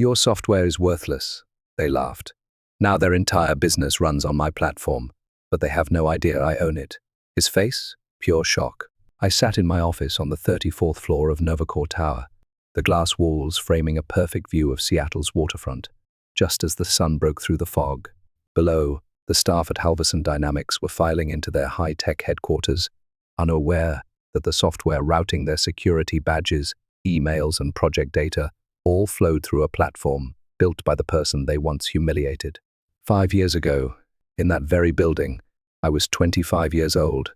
"Your software is worthless," they laughed. "Now their entire business runs on my platform, but they have no idea I own it." His face? Pure shock. I sat in my office on the 34th floor of Novacore Tower, the glass walls framing a perfect view of Seattle's waterfront, just as the sun broke through the fog. Below, the staff at Halverson Dynamics were filing into their high-tech headquarters, unaware that the software routing their security badges, emails, and project data all flowed through a platform built by the person they once humiliated. 5 years ago, in that very building, I was 25 years old,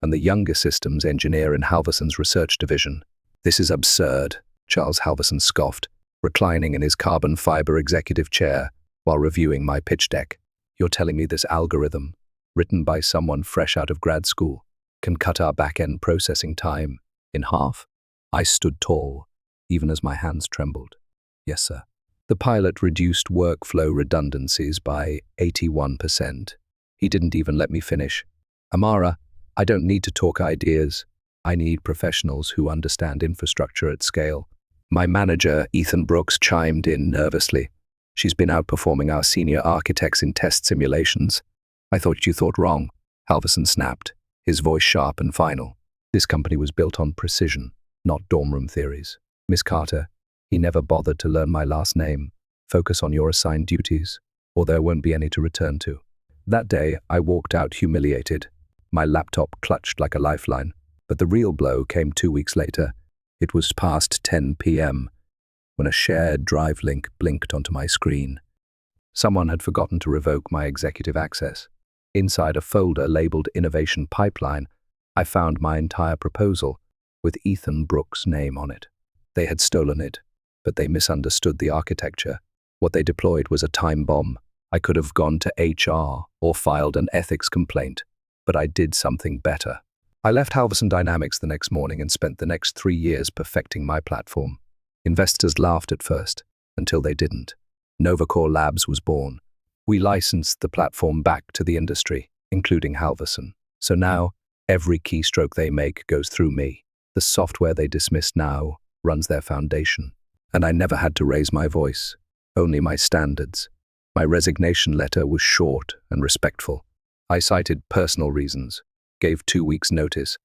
and the youngest systems engineer in Halverson's research division. "This is absurd," Charles Halverson scoffed, reclining in his carbon fiber executive chair while reviewing my pitch deck. "You're telling me this algorithm, written by someone fresh out of grad school, can cut our back-end processing time in half?" I stood tall, even as my hands trembled. "Yes, sir." The pilot reduced workflow redundancies by 81%. He didn't even let me finish. "Amara, I don't need to talk ideas. I need professionals who understand infrastructure at scale." My manager, Ethan Brooks, chimed in nervously. "She's been outperforming our senior architects in test simulations." "I thought you thought wrong," Halverson snapped, his voice sharp and final. "This company was built on precision, not dorm room theories. Miss Carter," he never bothered to learn my last name, "focus on your assigned duties, or there won't be any to return to." That day, I walked out humiliated. My laptop clutched like a lifeline. But the real blow came 2 weeks later. It was past 10 p.m. when a shared drive link blinked onto my screen. Someone had forgotten to revoke my executive access. Inside a folder labeled Innovation Pipeline, I found my entire proposal with Ethan Brooks' name on it. They had stolen it, but they misunderstood the architecture. What they deployed was a time bomb. I could have gone to HR or filed an ethics complaint, but I did something better. I left Halverson Dynamics the next morning and spent the next 3 years perfecting my platform. Investors laughed at first, until they didn't. Novacore Labs was born. We licensed the platform back to the industry, including Halverson. So now, every keystroke they make goes through me. The software they dismiss now runs their foundation. And I never had to raise my voice, only my standards. My resignation letter was short and respectful. I cited personal reasons, gave 2 weeks' notice,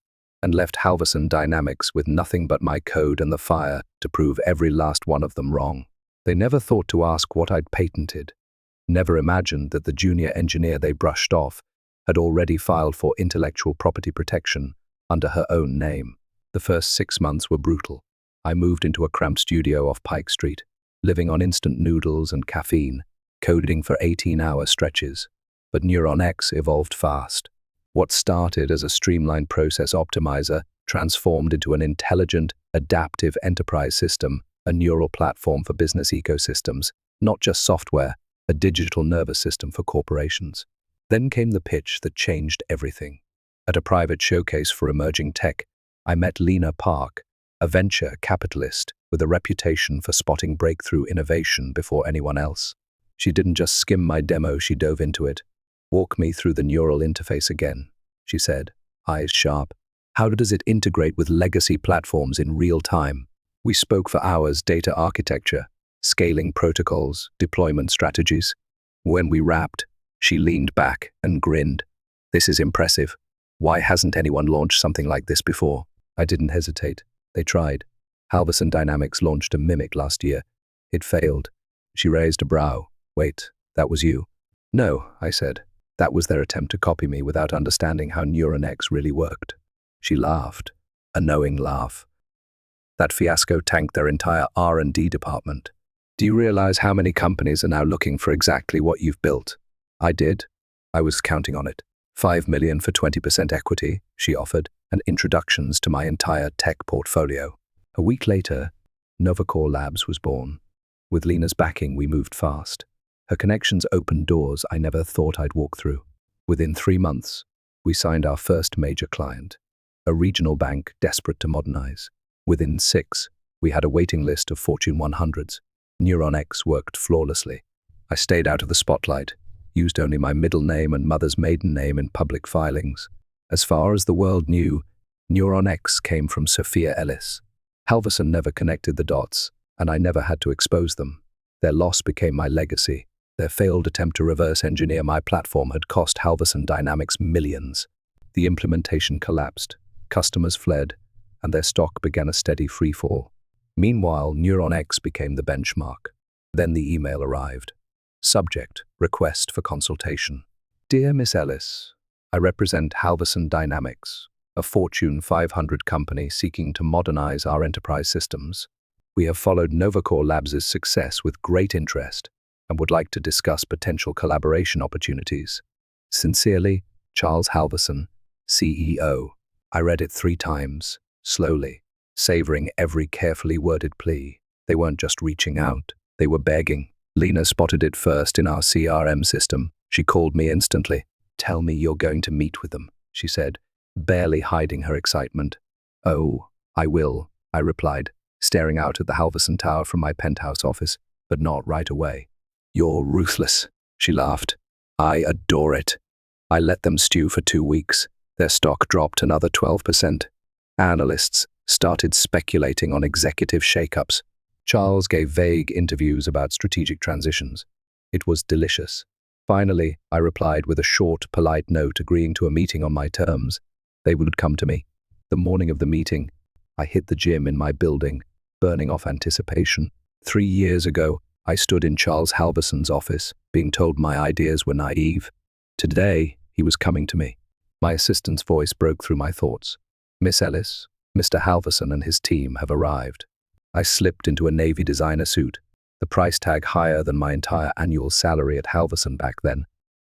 and left Halverson Dynamics with nothing but my code and the fire to prove every last one of them wrong. They never thought to ask what I'd patented, never imagined that the junior engineer they brushed off had already filed for intellectual property protection under her own name. The first 6 months were brutal. I moved into a cramped studio off Pike Street, living on instant noodles and caffeine, coding for 18-hour stretches. But Neuron X evolved fast. What started as a streamlined process optimizer transformed into an intelligent, adaptive enterprise system, a neural platform for business ecosystems, not just software, a digital nervous system for corporations. Then came the pitch that changed everything. At a private showcase for emerging tech, I met Lena Park, a venture capitalist with a reputation for spotting breakthrough innovation before anyone else. She didn't just skim my demo, she dove into it. "Walk me through the neural interface again," she said, eyes sharp. "How does it integrate with legacy platforms in real time?" We spoke for hours: data architecture, scaling protocols, deployment strategies. When we wrapped, she leaned back and grinned. "This is impressive. Why hasn't anyone launched something like this before?" I didn't hesitate. They tried. Halverson Dynamics launched a Mimic last year. It failed. She raised a brow. "Wait, that was you?" "No," I said. "That was their attempt to copy me without understanding how Neuron X really worked." She laughed, a knowing laugh. "That fiasco tanked their entire R&D department. Do you realize how many companies are now looking for exactly what you've built?" I did. I was counting on it. $5 million for 20% equity, she offered, and introductions to my entire tech portfolio. A week later, Novacore Labs was born. With Lena's backing, we moved fast. Her connections opened doors I never thought I'd walk through. Within 3 months, we signed our first major client, a regional bank desperate to modernize. Within 6, we had a waiting list of Fortune 100s. Neuron X worked flawlessly. I stayed out of the spotlight, used only my middle name and mother's maiden name in public filings. As far as the world knew, Neuron X came from Sophia Ellis. Halverson never connected the dots, and I never had to expose them. Their loss became my legacy. Their failed attempt to reverse engineer my platform had cost Halverson Dynamics millions. The implementation collapsed, customers fled, and their stock began a steady freefall. Meanwhile, NeuronX became the benchmark. Then the email arrived. Subject: request for consultation. Dear Miss Ellis, I represent Halverson Dynamics, a Fortune 500 company seeking to modernize our enterprise systems. We have followed Novacore Labs' success with great interest and would like to discuss potential collaboration opportunities. Sincerely, Charles Halverson, CEO. I read it 3 times, slowly, savoring every carefully worded plea. They weren't just reaching out, they were begging. Lena spotted it first in our CRM system. She called me instantly. Tell me you're going to meet with them, she said, barely hiding her excitement. Oh, I will, I replied, staring out at the Halverson Tower from my penthouse office, but not right away. You're ruthless, she laughed. I adore it. I let them stew for 2 weeks. Their stock dropped another 12%. Analysts started speculating on executive shakeups. Charles gave vague interviews about strategic transitions. It was delicious. Finally, I replied with a short, polite note agreeing to a meeting on my terms. They would come to me. The morning of the meeting, I hit the gym in my building, burning off anticipation. 3 years ago, I stood in Charles Halverson's office, being told my ideas were naive. Today, he was coming to me. My assistant's voice broke through my thoughts. Miss Ellis, Mr. Halverson and his team have arrived. I slipped into a navy designer suit, the price tag higher than my entire annual salary at Halverson back then,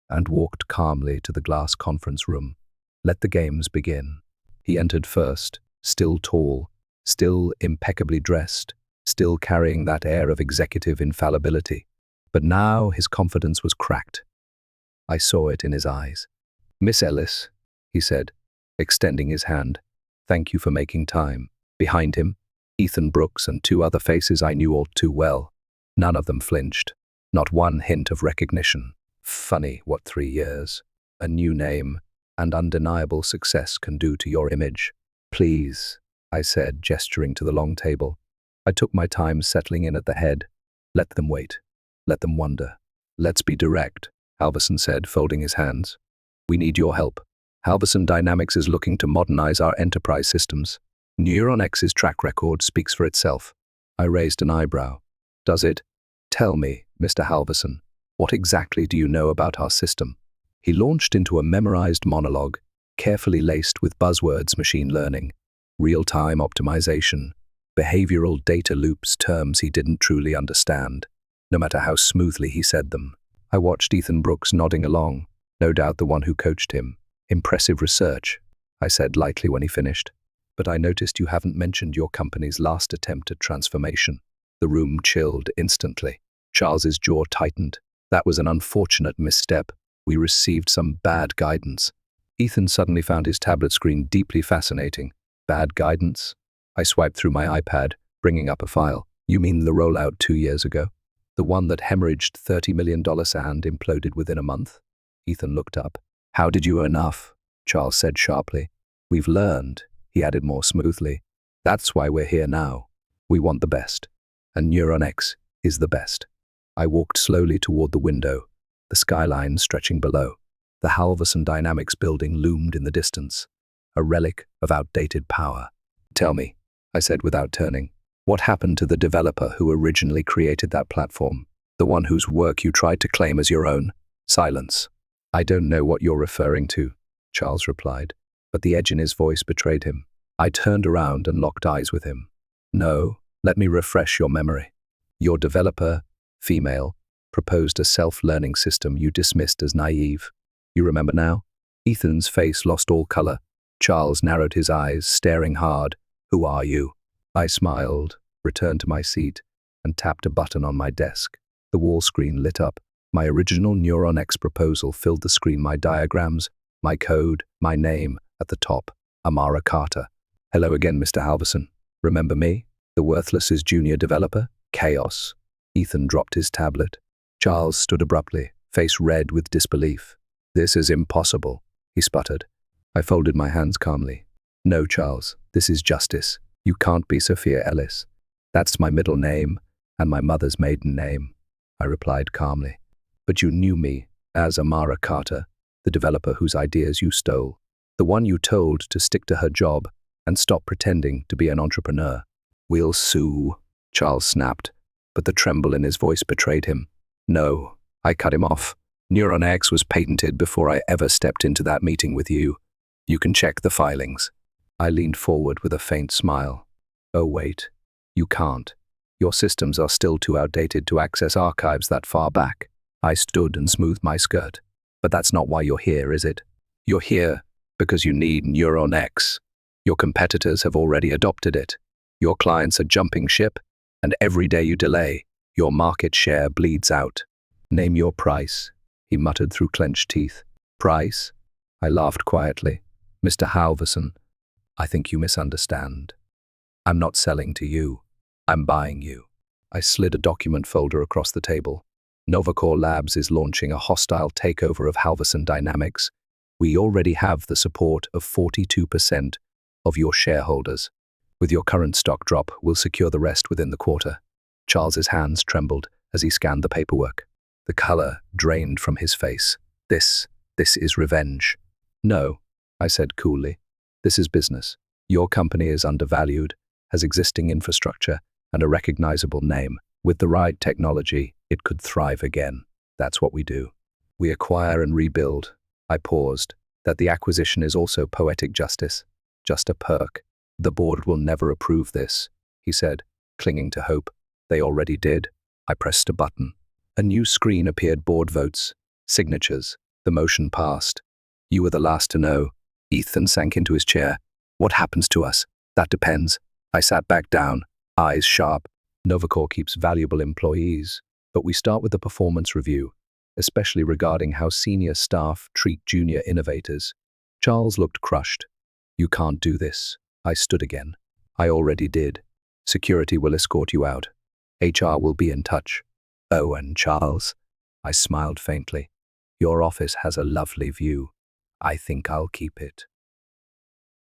and walked calmly to the glass conference room. Let the games begin. He entered first, still tall, still impeccably dressed, still carrying that air of executive infallibility. But now his confidence was cracked. I saw it in his eyes. Miss Ellis, he said, extending his hand. Thank you for making time. Behind him, Ethan Brooks and 2 other faces I knew all too well. None of them flinched. Not one hint of recognition. Funny what 3 years, a new name, and undeniable success can do to your image. Please, I said, gesturing to the long table. I took my time settling in at the head. Let them wait. Let them wonder. Let's be direct, Halverson said, folding his hands. We need your help. Halverson Dynamics is looking to modernize our enterprise systems. NeuronX's track record speaks for itself. I raised an eyebrow. Does it? Tell me, Mr. Halverson, what exactly do you know about our system? He launched into a memorized monologue, carefully laced with buzzwords: machine learning, real-time optimization, behavioral data loops, terms he didn't truly understand, no matter how smoothly he said them. I watched Ethan Brooks nodding along, no doubt the one who coached him. Impressive research, I said lightly when he finished. But I noticed you haven't mentioned your company's last attempt at transformation. The room chilled instantly. Charles's jaw tightened. That was an unfortunate misstep. We received some bad guidance. Ethan suddenly found his tablet screen deeply fascinating. Bad guidance? I swiped through my iPad, bringing up a file. You mean the rollout 2 years ago? The one that hemorrhaged $30 million and imploded within a month? Ethan looked up. How did you enough? Charles said sharply. We've learned, he added more smoothly. That's why we're here now. We want the best. And NeuronX is the best. I walked slowly toward the window, the skyline stretching below. The Halverson Dynamics building loomed in the distance, a relic of outdated power. Tell me, I said without turning, what happened to the developer who originally created that platform? The one whose work you tried to claim as your own? Silence. I don't know what you're referring to, Charles replied, but the edge in his voice betrayed him. I turned around and locked eyes with him. No, let me refresh your memory. Your developer, female, proposed a self-learning system you dismissed as naive. You remember now? Ethan's face lost all color. Charles narrowed his eyes, staring hard. Who are you? I smiled, returned to my seat, and tapped a button on my desk. The wall screen lit up. My original NeuronX proposal filled the screen, my diagrams, my code, my name, at the top, Amara Carter. Hello again, Mr. Halverson. Remember me? The worthless junior developer? Chaos. Ethan dropped his tablet. Charles stood abruptly, face red with disbelief. This is impossible, he sputtered. I folded my hands calmly. No, Charles, this is justice. You can't be Sophia Ellis. That's my middle name and my mother's maiden name. I replied calmly. But you knew me as Amara Carter, the developer whose ideas you stole, the one you told to stick to her job and stop pretending to be an entrepreneur. We'll sue, Charles snapped, but the tremble in his voice betrayed him. No, I cut him off. Neuron X was patented before I ever stepped into that meeting with you. You can check the filings. I leaned forward with a faint smile. Oh, wait. You can't. Your systems are still too outdated to access archives that far back. I stood and smoothed my skirt. But that's not why you're here, is it? You're here because you need Neuron X. Your competitors have already adopted it. Your clients are jumping ship, and every day you delay, your market share bleeds out. Name your price, he muttered through clenched teeth. Price? I laughed quietly. Mr. Halverson, I think you misunderstand. I'm not selling to you. I'm buying you. I slid a document folder across the table. Novacore Labs is launching a hostile takeover of Halverson Dynamics. We already have the support of 42% of your shareholders. With your current stock drop, we'll secure the rest within the quarter. Charles's hands trembled as he scanned the paperwork. The color drained from his face. This is revenge. No, I said coolly. This is business. Your company is undervalued, has existing infrastructure, and a recognizable name. With the right technology, it could thrive again. That's what we do. We acquire and rebuild. I paused. That the acquisition is also poetic justice. Just a perk. The board will never approve this, he said, clinging to hope. They already did. I pressed a button. A new screen appeared. Board votes. Signatures. The motion passed. You were the last to know. Ethan sank into his chair. What happens to us? That depends. I sat back down, eyes sharp. Novacore keeps valuable employees, but we start with the performance review, especially regarding how senior staff treat junior innovators. Charles looked crushed. You can't do this. I stood again. I already did. Security will escort you out. HR will be in touch. Oh, and Charles, I smiled faintly. Your office has a lovely view. I think I'll keep it.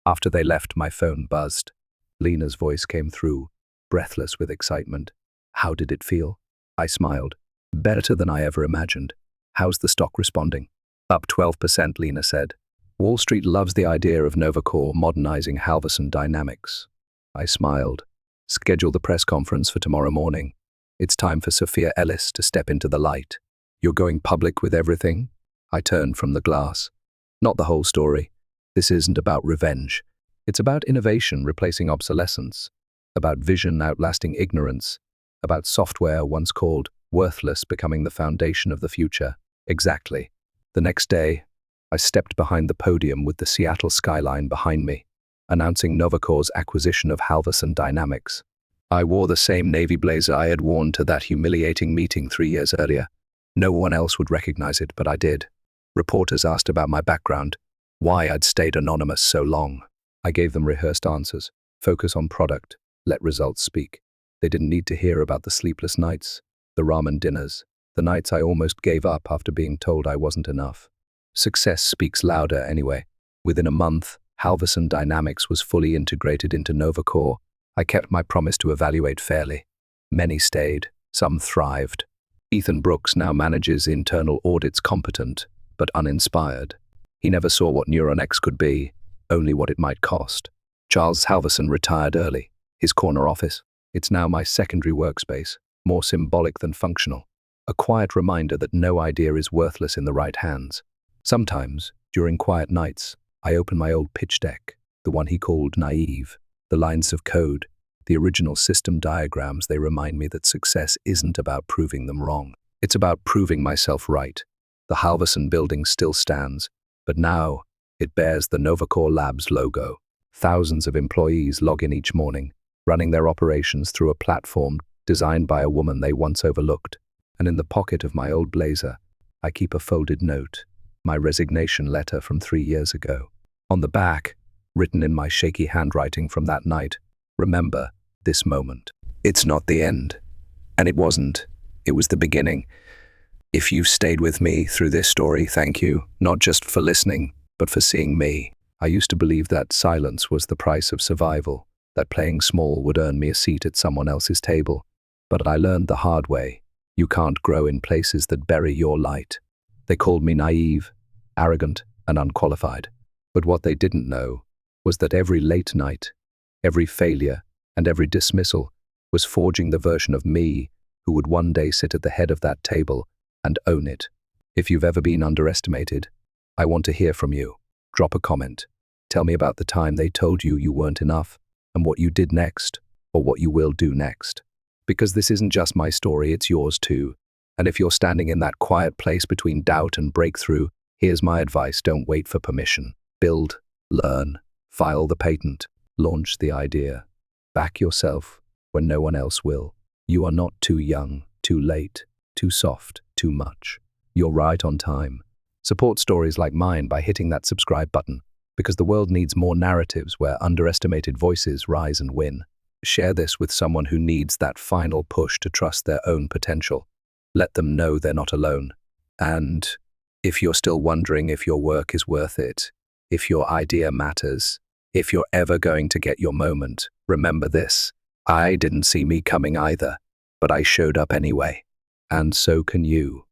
After they left, my phone buzzed. Lena's voice came through, breathless with excitement. How did it feel? I smiled. Better than I ever imagined. How's the stock responding? Up 12%, Lena said. Wall Street loves the idea of Novacore modernizing Halverson Dynamics. I smiled. Schedule the press conference for tomorrow morning. It's time for Sophia Ellis to step into the light. You're going public with everything? I turned from the glass. Not the whole story. This isn't about revenge. It's about innovation replacing obsolescence, about vision outlasting ignorance, about software once called worthless becoming the foundation of the future. Exactly. The next day, I stepped behind the podium with the Seattle skyline behind me, announcing Novacore's acquisition of Halverson Dynamics. I wore the same navy blazer I had worn to that humiliating meeting 3 years earlier. No one else would recognize it, but I did. Reporters asked about my background, why I'd stayed anonymous so long. I gave them rehearsed answers. Focus on product. Let results speak. They didn't need to hear about the sleepless nights, the ramen dinners, the nights I almost gave up after being told I wasn't enough. Success speaks louder anyway. Within a month, Halverson Dynamics was fully integrated into Novacore. I kept my promise to evaluate fairly. Many stayed, some thrived. Ethan Brooks now manages internal audits, competent, but uninspired. He never saw what Neuron X could be, only what it might cost. Charles Halverson retired early. His corner office. It's now my secondary workspace, more symbolic than functional. A quiet reminder that no idea is worthless in the right hands. Sometimes, during quiet nights, I open my old pitch deck, the one he called naive. The lines of code, the original system diagrams, they remind me that success isn't about proving them wrong. It's about proving myself right. The Halverson building still stands, but now it bears the Novacore Labs logo. Thousands of employees log in each morning, running their operations through a platform designed by a woman they once overlooked. And in the pocket of my old blazer, I keep a folded note, my resignation letter from 3 years ago. On the back, written in my shaky handwriting from that night, remember this moment. It's not the end. And it wasn't. It was the beginning. If you've stayed with me through this story, thank you, not just for listening, but for seeing me. I used to believe that silence was the price of survival, that playing small would earn me a seat at someone else's table. But I learned the hard way. You can't grow in places that bury your light. They called me naive, arrogant, and unqualified. But what they didn't know was that every late night, every failure, and every dismissal was forging the version of me who would one day sit at the head of that table and own it. If you've ever been underestimated, I want to hear from you. Drop a comment. Tell me about the time they told you you weren't enough and what you did next, or what you will do next. Because this isn't just my story, it's yours too. And if you're standing in that quiet place between doubt and breakthrough, here's my advice: don't wait for permission. Build, learn, file the patent, launch the idea. Back yourself when no one else will. You are not too young, too late, too soft, too much. You're right on time. Support stories like mine by hitting that subscribe button, because the world needs more narratives where underestimated voices rise and win. Share this with someone who needs that final push to trust their own potential. Let them know they're not alone. And if you're still wondering if your work is worth it, if your idea matters, if you're ever going to get your moment, remember this: I didn't see me coming either, but I showed up anyway. And so can you.